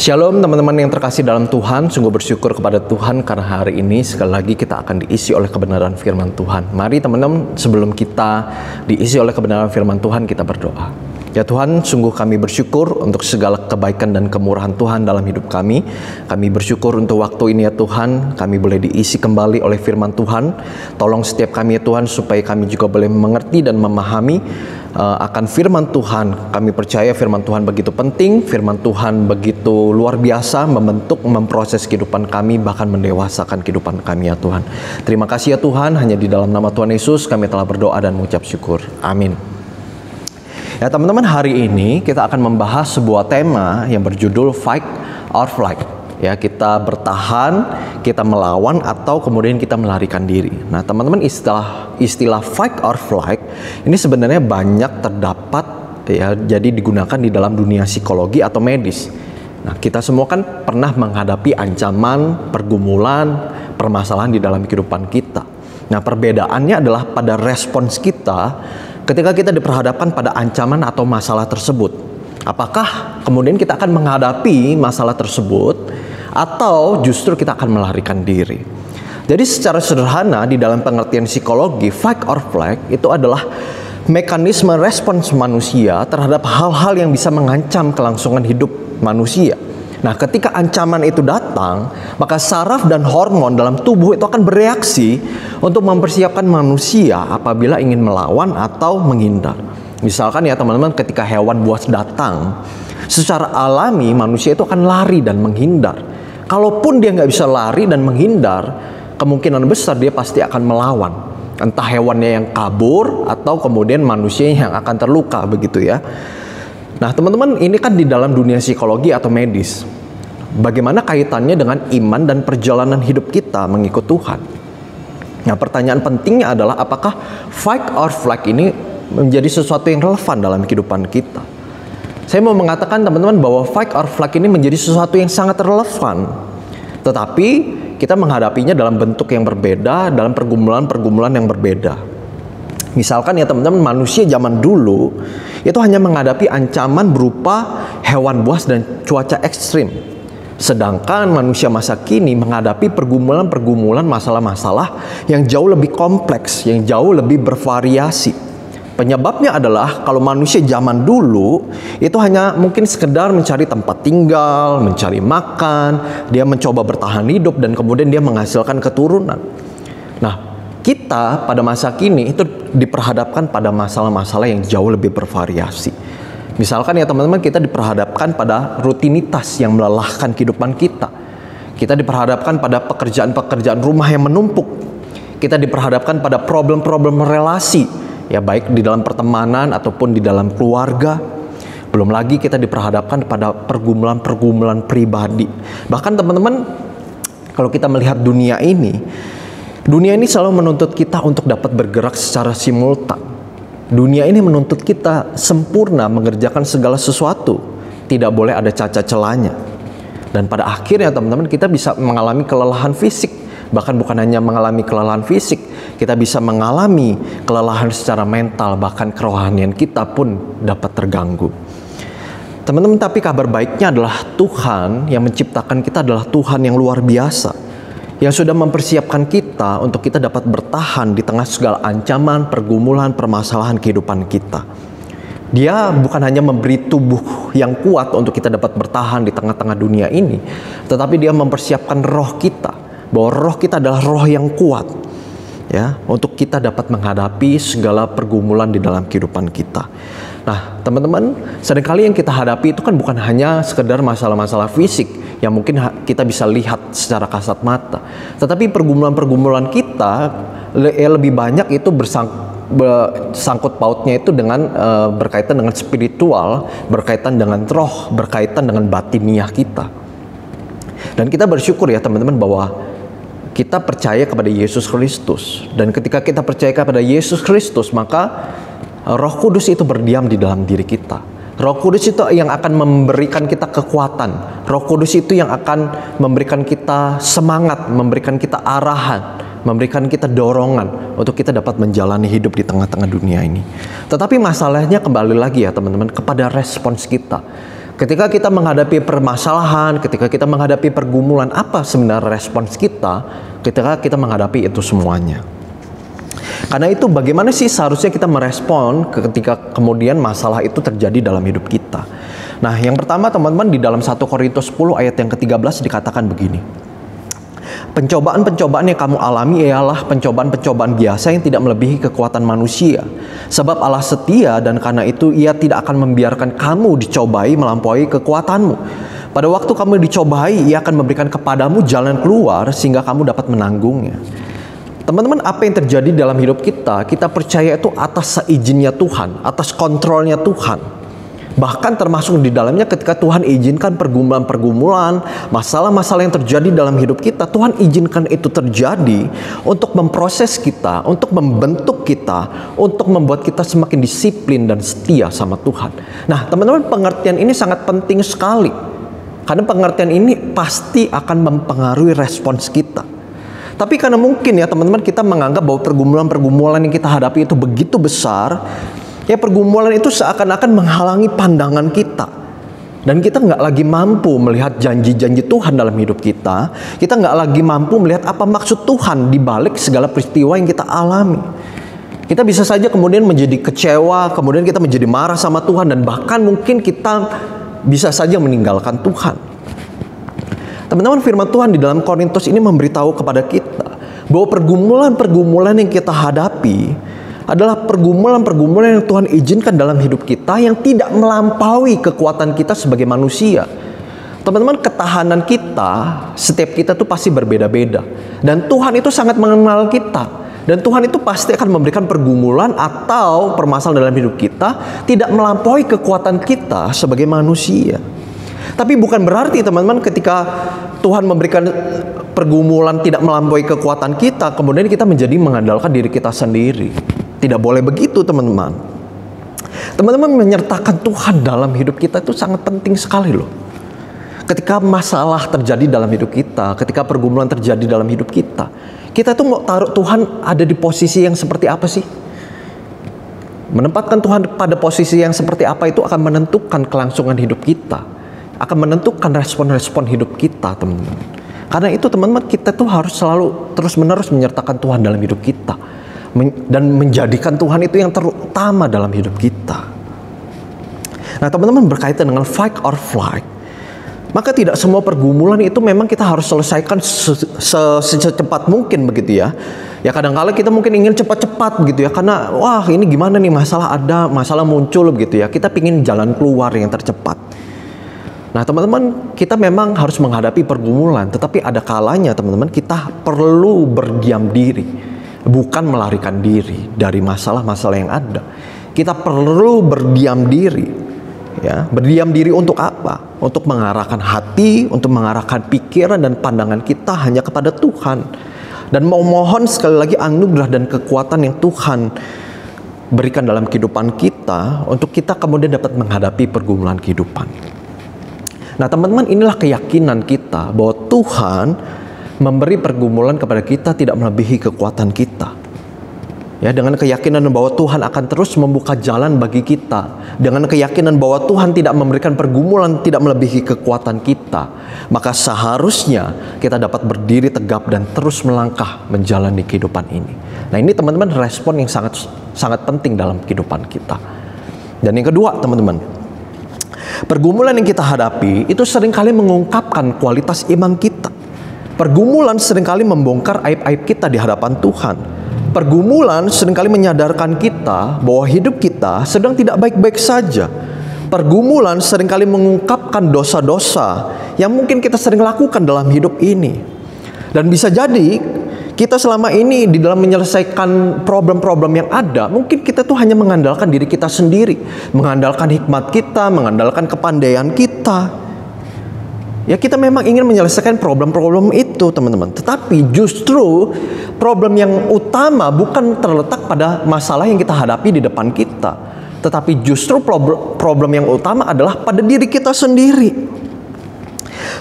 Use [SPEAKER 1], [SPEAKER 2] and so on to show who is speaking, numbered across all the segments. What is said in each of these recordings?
[SPEAKER 1] Shalom teman-teman yang terkasih dalam Tuhan, sungguh bersyukur kepada Tuhan karena hari ini sekali lagi kita akan diisi oleh kebenaran firman Tuhan. Mari teman-teman, sebelum kita diisi oleh kebenaran firman Tuhan, kita berdoa. Ya Tuhan, sungguh kami bersyukur untuk segala kebaikan dan kemurahan Tuhan dalam hidup kami. Kami bersyukur untuk waktu ini ya Tuhan, kami boleh diisi kembali oleh firman Tuhan. Tolong setiap kami ya Tuhan, supaya kami juga boleh mengerti dan memahami akan firman Tuhan. Kami percaya firman Tuhan begitu penting, firman Tuhan begitu luar biasa, membentuk, memproses kehidupan kami, bahkan mendewasakan kehidupan kami ya Tuhan. Terima kasih ya Tuhan, hanya di dalam nama Tuhan Yesus kami telah berdoa dan mengucap syukur. Amin. Ya teman-teman, hari ini kita akan membahas sebuah tema yang berjudul Fight or Flight. Ya, kita bertahan, kita melawan, atau kemudian kita melarikan diri. Nah teman-teman, istilah fight or flight ini sebenarnya banyak terdapat ya, jadi digunakan di dalam dunia psikologi atau medis. Nah kita semua kan pernah menghadapi ancaman, pergumulan, permasalahan di dalam kehidupan kita. Nah perbedaannya adalah pada respons kita ketika kita diperhadapkan pada ancaman atau masalah tersebut. Apakah kemudian kita akan menghadapi masalah tersebut atau justru kita akan melarikan diri? Jadi secara sederhana di dalam pengertian psikologi, fight or flight itu adalah mekanisme respons manusia terhadap hal-hal yang bisa mengancam kelangsungan hidup manusia. Nah, ketika ancaman itu datang, maka saraf dan hormon dalam tubuh itu akan bereaksi untuk mempersiapkan manusia apabila ingin melawan atau menghindar. Misalkan ya teman-teman, ketika hewan buas datang, secara alami manusia itu akan lari dan menghindar. Kalaupun dia nggak bisa lari dan menghindar, kemungkinan besar dia pasti akan melawan. Entah hewannya yang kabur atau kemudian manusia yang akan terluka, begitu ya. Nah teman-teman, ini kan di dalam dunia psikologi atau medis. Bagaimana kaitannya dengan iman dan perjalanan hidup kita mengikut Tuhan? Nah pertanyaan pentingnya adalah apakah fight or flight ini menjadi sesuatu yang relevan dalam kehidupan kita? Saya mau mengatakan teman-teman bahwa fight or flight ini menjadi sesuatu yang sangat relevan. Tetapi kita menghadapinya dalam bentuk yang berbeda, dalam pergumulan-pergumulan yang berbeda. Misalkan ya teman-teman, manusia zaman dulu itu hanya menghadapi ancaman berupa hewan buas dan cuaca ekstrim. Sedangkan manusia masa kini menghadapi pergumulan-pergumulan, masalah-masalah yang jauh lebih kompleks, yang jauh lebih bervariasi. Penyebabnya adalah kalau manusia zaman dulu itu hanya mungkin sekedar mencari tempat tinggal, mencari makan, dia mencoba bertahan hidup dan kemudian dia menghasilkan keturunan. Nah, kita pada masa kini itu diperhadapkan pada masalah-masalah yang jauh lebih bervariasi. Misalkan ya teman-teman, kita diperhadapkan pada rutinitas yang melelahkan kehidupan kita. Kita diperhadapkan pada pekerjaan-pekerjaan rumah yang menumpuk. Kita diperhadapkan pada problem-problem relasi, ya baik di dalam pertemanan ataupun di dalam keluarga. Belum lagi kita diperhadapkan pada pergumulan-pergumulan pribadi. Bahkan teman-teman, kalau kita melihat dunia ini selalu menuntut kita untuk dapat bergerak secara simultan. Dunia ini menuntut kita sempurna mengerjakan segala sesuatu, tidak boleh ada cacat celahnya. Dan pada akhirnya teman-teman, kita bisa mengalami kelelahan fisik. Bahkan bukan hanya mengalami kelelahan fisik, kita bisa mengalami kelelahan secara mental, bahkan kerohanian kita pun dapat terganggu. Teman-teman, tapi kabar baiknya adalah Tuhan yang menciptakan kita adalah Tuhan yang luar biasa, yang sudah mempersiapkan kita untuk kita dapat bertahan di tengah segala ancaman, pergumulan, permasalahan kehidupan kita. Dia bukan hanya memberi tubuh yang kuat untuk kita dapat bertahan di tengah-tengah dunia ini, tetapi dia mempersiapkan roh kita, bahwa roh kita adalah roh yang kuat, ya, untuk kita dapat menghadapi segala pergumulan di dalam kehidupan kita. Nah, teman-teman, seringkali yang kita hadapi itu kan bukan hanya sekedar masalah-masalah fisik yang mungkin kita bisa lihat secara kasat mata, tetapi pergumulan-pergumulan kita lebih banyak itu bersangkut pautnya itu dengan berkaitan dengan spiritual, berkaitan dengan roh, berkaitan dengan batiniah kita. Dan kita bersyukur ya teman-teman bahwa kita percaya kepada Yesus Kristus. Dan ketika kita percaya kepada Yesus Kristus, maka Roh Kudus itu berdiam di dalam diri kita. Roh Kudus itu yang akan memberikan kita kekuatan. Roh Kudus itu yang akan memberikan kita semangat, memberikan kita arahan, memberikan kita dorongan untuk kita dapat menjalani hidup di tengah-tengah dunia ini. Tetapi masalahnya kembali lagi ya teman-teman, kepada respons kita. Ketika kita menghadapi permasalahan, ketika kita menghadapi pergumulan, apa sebenarnya respons kita ketika kita menghadapi itu semuanya? Karena itu bagaimana sih seharusnya kita merespon ketika kemudian masalah itu terjadi dalam hidup kita? Nah, yang pertama teman-teman, di dalam 1 Korintus 10 ayat yang ke-13 dikatakan begini. Pencobaan-pencobaan yang kamu alami ialah pencobaan-pencobaan biasa yang tidak melebihi kekuatan manusia. Sebab Allah setia dan karena itu Ia tidak akan membiarkan kamu dicobai melampaui kekuatanmu. Pada waktu kamu dicobai, Ia akan memberikan kepadamu jalan keluar sehingga kamu dapat menanggungnya. Teman-teman, apa yang terjadi dalam hidup kita, kita percaya itu atas seizinnya Tuhan, atas kontrolnya Tuhan. Bahkan termasuk di dalamnya ketika Tuhan izinkan pergumulan-pergumulan, masalah-masalah yang terjadi dalam hidup kita, Tuhan izinkan itu terjadi untuk memproses kita, untuk membentuk kita, untuk membuat kita semakin disiplin dan setia sama Tuhan. Nah, teman-teman, pengertian ini sangat penting sekali. Karena pengertian ini pasti akan mempengaruhi respons kita. Tapi karena mungkin ya teman-teman, kita menganggap bahwa pergumulan-pergumulan yang kita hadapi itu begitu besar, ya pergumulan itu seakan-akan menghalangi pandangan kita. Dan kita nggak lagi mampu melihat janji-janji Tuhan dalam hidup kita. Kita nggak lagi mampu melihat apa maksud Tuhan di balik segala peristiwa yang kita alami. Kita bisa saja kemudian menjadi kecewa, kemudian kita menjadi marah sama Tuhan, dan bahkan mungkin kita bisa saja meninggalkan Tuhan. Teman-teman, firman Tuhan di dalam Korintus ini memberitahu kepada kita bahwa pergumulan-pergumulan yang kita hadapi adalah pergumulan-pergumulan yang Tuhan izinkan dalam hidup kita yang tidak melampaui kekuatan kita sebagai manusia. Teman-teman, ketahanan kita, setiap kita tuh pasti berbeda-beda. Dan Tuhan itu sangat mengenal kita. Dan Tuhan itu pasti akan memberikan pergumulan atau permasalahan dalam hidup kita tidak melampaui kekuatan kita sebagai manusia. Tapi bukan berarti teman-teman ketika Tuhan memberikan pergumulan tidak melampaui kekuatan kita, kemudian kita menjadi mengandalkan diri kita sendiri. Tidak boleh begitu teman-teman. Teman-teman, menyertakan Tuhan dalam hidup kita itu sangat penting sekali loh. Ketika masalah terjadi dalam hidup kita, ketika pergumulan terjadi dalam hidup kita, kita tuh mau taruh Tuhan ada di posisi yang seperti apa sih? Menempatkan Tuhan pada posisi yang seperti apa itu akan menentukan kelangsungan hidup kita, akan menentukan respon-respon hidup kita, teman-teman. Karena itu teman-teman, kita tuh harus selalu terus-menerus menyertakan Tuhan dalam hidup kita dan menjadikan Tuhan itu yang terutama dalam hidup kita. Nah teman-teman, berkaitan dengan fight or flight, maka tidak semua pergumulan itu memang kita harus selesaikan secepat mungkin begitu ya. Ya kadang-kala kita mungkin ingin cepat-cepat begitu ya, karena wah ini gimana nih, masalah ada, masalah muncul begitu ya. Kita pingin jalan keluar yang tercepat. Nah teman-teman, kita memang harus menghadapi pergumulan, tetapi ada kalanya teman-teman kita perlu berdiam diri, bukan melarikan diri dari masalah-masalah yang ada. Kita perlu berdiam diri, ya. Berdiam diri untuk apa? Untuk mengarahkan hati, untuk mengarahkan pikiran dan pandangan kita hanya kepada Tuhan, dan memohon sekali lagi anugerah dan kekuatan yang Tuhan berikan dalam kehidupan kita untuk kita kemudian dapat menghadapi pergumulan kehidupan. Nah teman-teman, inilah keyakinan kita bahwa Tuhan memberi pergumulan kepada kita tidak melebihi kekuatan kita. Ya, dengan keyakinan bahwa Tuhan akan terus membuka jalan bagi kita, dengan keyakinan bahwa Tuhan tidak memberikan pergumulan tidak melebihi kekuatan kita, maka seharusnya kita dapat berdiri tegap dan terus melangkah menjalani kehidupan ini. Nah ini teman-teman, respon yang sangat penting dalam kehidupan kita. Dan yang kedua teman-teman, pergumulan yang kita hadapi itu seringkali mengungkapkan kualitas iman kita. Pergumulan seringkali membongkar aib-aib kita di hadapan Tuhan. Pergumulan seringkali menyadarkan kita bahwa hidup kita sedang tidak baik-baik saja. Pergumulan seringkali mengungkapkan dosa-dosa yang mungkin kita sering lakukan dalam hidup ini. Dan bisa jadi kita selama ini di dalam menyelesaikan problem-problem yang ada, mungkin kita tuh hanya mengandalkan diri kita sendiri, mengandalkan hikmat kita, mengandalkan kepandaian kita. Ya kita memang ingin menyelesaikan problem-problem itu teman-teman. Tetapi justru problem yang utama bukan terletak pada masalah yang kita hadapi di depan kita. Tetapi justru problem yang utama adalah pada diri kita sendiri.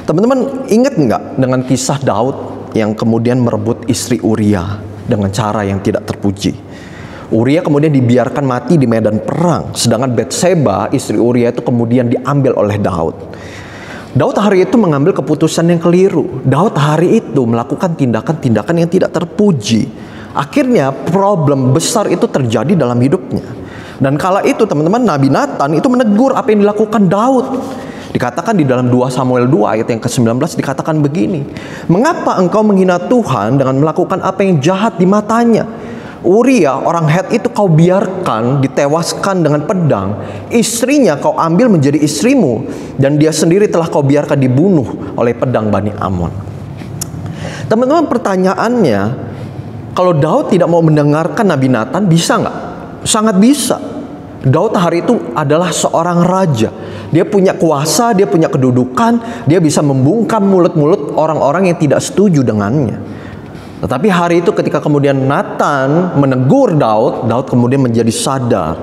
[SPEAKER 1] Teman-teman, ingat nggak dengan kisah Daud yang kemudian merebut istri Uria dengan cara yang tidak terpuji? Uria kemudian dibiarkan mati di medan perang, sedangkan Batseba, istri Uria itu kemudian diambil oleh Daud. Daud hari itu mengambil keputusan yang keliru. Daud hari itu melakukan tindakan-tindakan yang tidak terpuji. Akhirnya problem besar itu terjadi dalam hidupnya. Dan kala itu teman-teman, Nabi Nathan itu menegur apa yang dilakukan Daud. Dikatakan di dalam 2 Samuel 2 ayat yang ke-19 dikatakan begini, "Mengapa engkau menghina Tuhan dengan melakukan apa yang jahat di matanya? Uria orang Het itu kau biarkan ditewaskan dengan pedang, istrinya kau ambil menjadi istrimu, dan dia sendiri telah kau biarkan dibunuh oleh pedang Bani Amon." Teman-teman, pertanyaannya, kalau Daud tidak mau mendengarkan Nabi Nathan, bisa nggak? Sangat bisa. Daud hari itu adalah seorang raja. Dia punya kuasa, dia punya kedudukan, dia bisa membungkam mulut-mulut orang-orang yang tidak setuju dengannya. Tetapi hari itu ketika kemudian Nathan menegur Daud, Daud kemudian menjadi sadar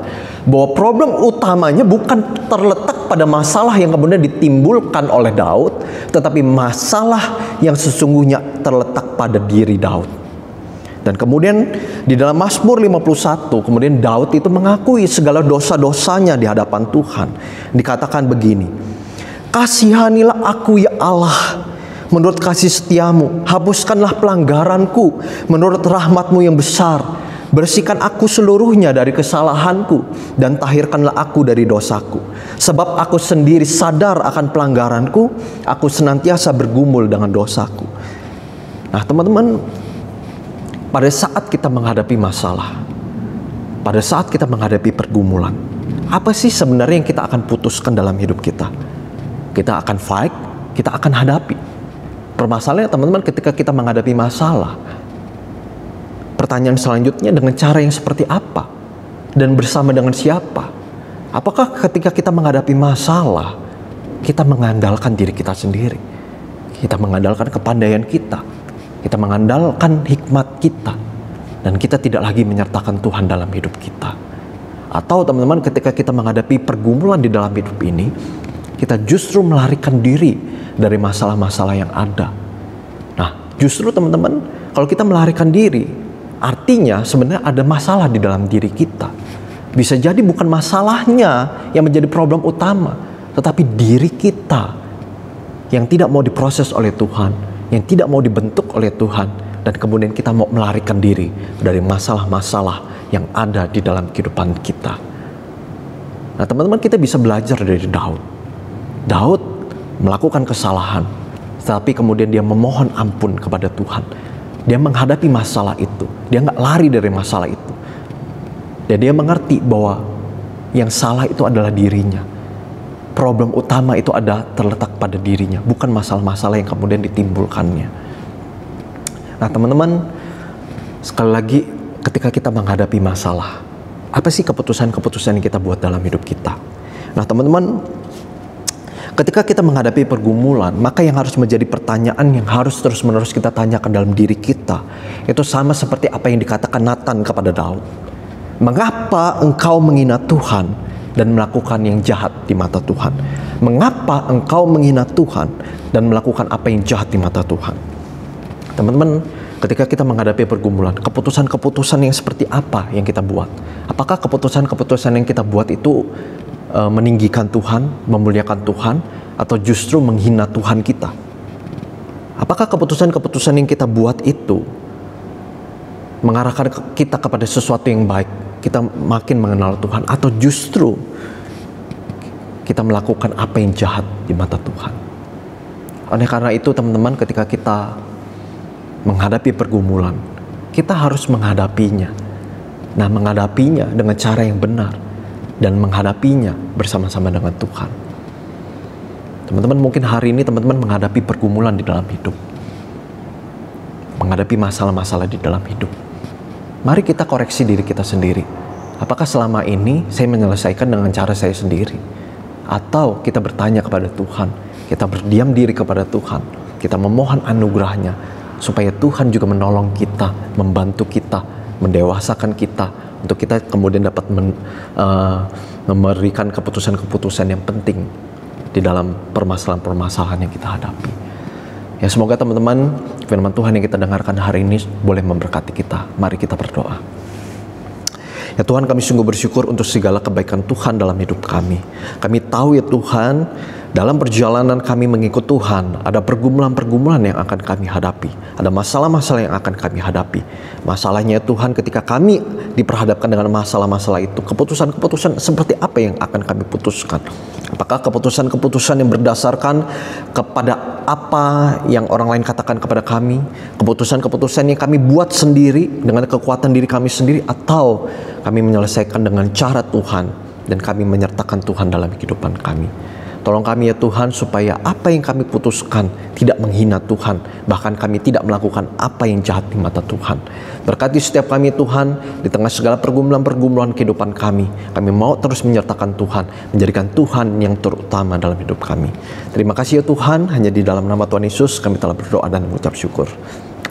[SPEAKER 1] bahwa problem utamanya bukan terletak pada masalah yang kemudian ditimbulkan oleh Daud, tetapi masalah yang sesungguhnya terletak pada diri Daud. Dan kemudian di dalam Mazmur 51, kemudian Daud itu mengakui segala dosa-dosanya di hadapan Tuhan. Dikatakan begini, "Kasihanilah aku ya Allah, menurut kasih setiamu, hapuskanlah pelanggaranku menurut rahmatmu yang besar. Bersihkan aku seluruhnya dari kesalahanku, dan tahirkanlah aku dari dosaku. Sebab aku sendiri sadar akan pelanggaranku, aku senantiasa bergumul dengan dosaku." Nah teman-teman, pada saat kita menghadapi masalah, pada saat kita menghadapi pergumulan, apa sih sebenarnya yang kita akan putuskan dalam hidup kita? Kita akan fight, kita akan hadapi. Permasalahannya teman-teman, ketika kita menghadapi masalah, pertanyaan selanjutnya dengan cara yang seperti apa? Dan bersama dengan siapa? Apakah ketika kita menghadapi masalah, kita mengandalkan diri kita sendiri? Kita mengandalkan kepandaian kita? Kita mengandalkan hikmat kita? Dan kita tidak lagi menyertakan Tuhan dalam hidup kita? Atau teman-teman, ketika kita menghadapi pergumulan di dalam hidup ini, kita justru melarikan diri dari masalah-masalah yang ada. Nah, justru teman-teman, kalau kita melarikan diri, artinya sebenarnya ada masalah di dalam diri kita. Bisa jadi bukan masalahnya yang menjadi problem utama, tetapi diri kita yang tidak mau diproses oleh Tuhan, yang tidak mau dibentuk oleh Tuhan, dan kemudian kita mau melarikan diri dari masalah-masalah yang ada di dalam kehidupan kita. Nah, teman-teman, kita bisa belajar dari Daud. Daud melakukan kesalahan, tapi kemudian dia memohon ampun kepada Tuhan. Dia menghadapi masalah itu, dia nggak lari dari masalah itu. Dan dia mengerti bahwa yang salah itu adalah dirinya. Problem utama itu ada terletak pada dirinya, bukan masalah-masalah yang kemudian ditimbulkannya. Nah teman-teman, sekali lagi ketika kita menghadapi masalah, apa sih keputusan-keputusan yang kita buat dalam hidup kita? Nah teman-teman, ketika kita menghadapi pergumulan, maka yang harus menjadi pertanyaan yang harus terus-menerus kita tanyakan dalam diri kita, itu sama seperti apa yang dikatakan Nathan kepada Daud. Mengapa engkau menghina Tuhan dan melakukan yang jahat di mata Tuhan? Mengapa engkau menghina Tuhan dan melakukan apa yang jahat di mata Tuhan? Teman-teman, ketika kita menghadapi pergumulan, keputusan-keputusan yang seperti apa yang kita buat? Apakah keputusan-keputusan yang kita buat itu meninggikan Tuhan, memuliakan Tuhan, atau justru menghina Tuhan kita? Apakah keputusan-keputusan yang kita buat itu mengarahkan kita kepada sesuatu yang baik, kita makin mengenal Tuhan, atau justru kita melakukan apa yang jahat di mata Tuhan? Oleh karena itu teman-teman, ketika kita menghadapi pergumulan, kita harus menghadapinya. Nah, menghadapinya dengan cara yang benar dan menghadapinya bersama-sama dengan Tuhan. Teman-teman, mungkin hari ini teman-teman menghadapi pergumulan di dalam hidup, menghadapi masalah-masalah di dalam hidup. Mari kita koreksi diri kita sendiri. Apakah selama ini saya menyelesaikan dengan cara saya sendiri? Atau kita bertanya kepada Tuhan, kita berdiam diri kepada Tuhan, kita memohon anugerahnya, supaya Tuhan juga menolong kita, membantu kita, mendewasakan kita, untuk kita kemudian dapat memberikan keputusan-keputusan yang penting di dalam permasalahan-permasalahan yang kita hadapi. Ya, semoga teman-teman firman Tuhan yang kita dengarkan hari ini boleh memberkati kita. Mari kita berdoa. Ya Tuhan, kami sungguh bersyukur untuk segala kebaikan Tuhan dalam hidup kami. Kami tahu ya Tuhan, dalam perjalanan kami mengikut Tuhan, ada pergumulan-pergumulan yang akan kami hadapi. Ada masalah-masalah yang akan kami hadapi. Masalahnya Tuhan, ketika kami diperhadapkan dengan masalah-masalah itu, keputusan-keputusan seperti apa yang akan kami putuskan? Apakah keputusan-keputusan yang berdasarkan kepada apa yang orang lain katakan kepada kami? Keputusan-keputusan yang kami buat sendiri dengan kekuatan diri kami sendiri, atau kami menyelesaikan dengan cara Tuhan dan kami menyertakan Tuhan dalam kehidupan kami? Tolong kami ya Tuhan, supaya apa yang kami putuskan tidak menghina Tuhan, bahkan kami tidak melakukan apa yang jahat di mata Tuhan. Berkati setiap kami Tuhan, di tengah segala pergumulan-pergumulan kehidupan kami. Kami mau terus menyertakan Tuhan, menjadikan Tuhan yang terutama dalam hidup kami. Terima kasih ya Tuhan, hanya di dalam nama Tuhan Yesus kami telah berdoa dan mengucap syukur.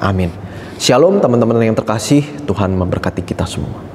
[SPEAKER 1] Amin. Shalom teman-teman yang terkasih, Tuhan memberkati kita semua.